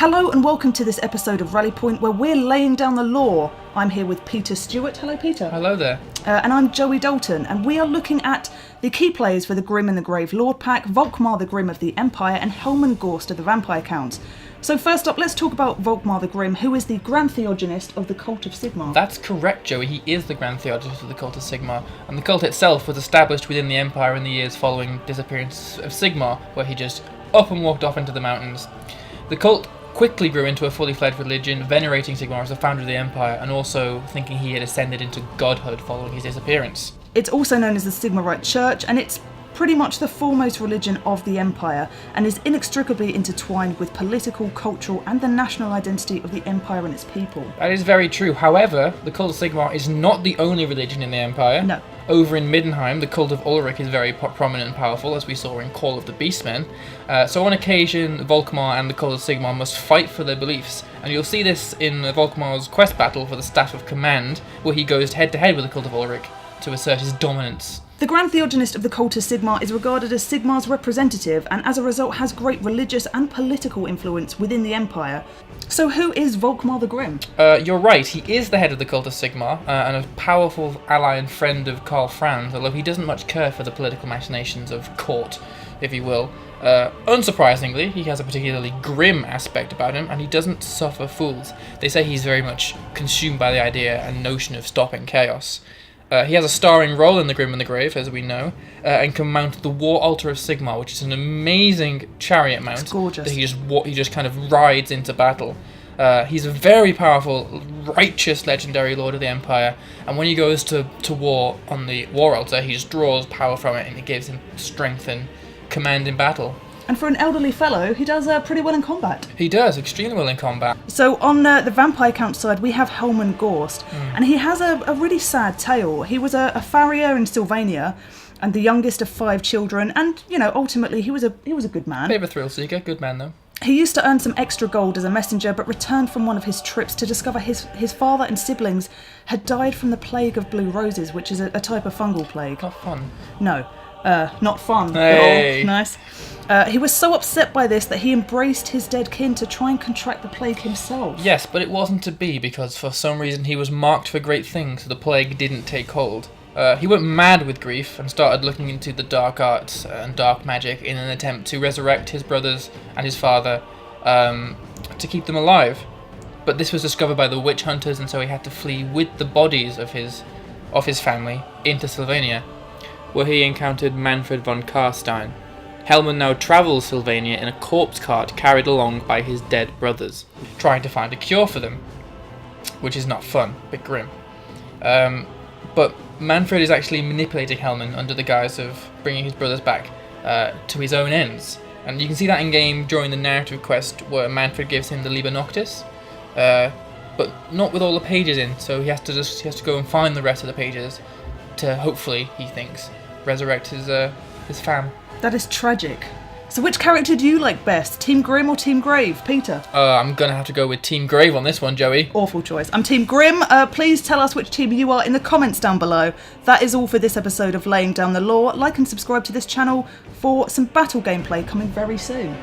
Hello and welcome to this episode of Rally Point where we're laying down the law. I'm here with Peter Stewart. Hello, Peter. Hello there. And I'm Joey Dalton, and we are looking at the key players for the Grim and the Grave Lord Pack, Volkmar the Grim of the Empire, and Helman Ghorst of the Vampire Counts. So first up, let's talk about Volkmar the Grim, who is the Grand Theogonist of the Cult of Sigmar. That's correct, Joey. He is the Grand Theogonist of the Cult of Sigmar, and the cult itself was established within the Empire in the years following disappearance of Sigmar, where he just up and walked off into the mountains. The cult quickly grew into a fully fledged religion, venerating Sigmar as the founder of the Empire, and also thinking he had ascended into godhood following his disappearance. It's also known as the Sigmarite Church, and it's pretty much the foremost religion of the Empire, and is inextricably intertwined with political, cultural, and the national identity of the Empire and its people. That is very true. However, the Cult of Sigmar is not the only religion in the Empire. No. Over in Middenheim, the Cult of Ulrich is very prominent and powerful, as we saw in Call of the Beastmen. So on occasion, Volkmar and the Cult of Sigmar must fight for their beliefs, and you'll see this in Volkmar's quest battle for the Staff of Command, where he goes head-to-head with the Cult of Ulrich to assert his dominance. The Grand Theogonist of the Cult of Sigmar is regarded as Sigmar's representative, and as a result has great religious and political influence within the Empire. So who is Volkmar the Grim? You're right, he is the head of the Cult of Sigmar, and a powerful ally and friend of Karl Franz, although he doesn't much care for the political machinations of court, if you will. Unsurprisingly, he has a particularly grim aspect about him, and he doesn't suffer fools. They say he's very much consumed by the idea and notion of stopping chaos. He has a starring role in The Grim and the Grave, as we know, and can mount the War Altar of Sigmar, which is an amazing chariot mount. It's gorgeous. That he just kind of rides into battle. He's a very powerful, righteous, legendary lord of the Empire, and when he goes to war on the War Altar, he just draws power from it, and it gives him strength and command in battle. And for an elderly fellow, he does pretty well in combat. He does, extremely well in combat. So on the Vampire Count side, we have Helman Ghorst, and he has a really sad tale. He was a farrier in Sylvania, and the youngest of 5 children, and, you know, ultimately he was a good man. Bit of a thrill seeker, good man though. He used to earn some extra gold as a messenger, but returned from one of his trips to discover his father and siblings had died from the plague of blue roses, which is a type of fungal plague. Not fun. No, not fun Hey. at all. Nice. He was so upset by this that he embraced his dead kin to try and contract the plague himself. Yes, but it wasn't to be, because for some reason he was marked for great things, so the plague didn't take hold. He went mad with grief and started looking into the dark arts and dark magic in an attempt to resurrect his brothers and his father, to keep them alive. But this was discovered by the witch hunters, and so he had to flee with the bodies of his family into Sylvania, where he encountered Manfred von Karstein. Helman now travels Sylvania in a corpse cart carried along by his dead brothers, trying to find a cure for them, which is not fun, a bit grim. But Manfred is actually manipulating Helman under the guise of bringing his brothers back to his own ends. And you can see that in-game during the narrative quest where Manfred gives him the Liber Noctis, but not with all the pages in, so he has to go and find the rest of the pages to hopefully, he thinks, resurrect his fam. That is tragic. So which character do you like best? Team Grim or Team Grave? Peter? I'm going to have to go with Team Grave on this one, Joey. Awful choice. I'm Team Grim. Please tell us which team you are in the comments down below. That is all for this episode of Laying Down the Law. Like and subscribe to this channel for some battle gameplay coming very soon.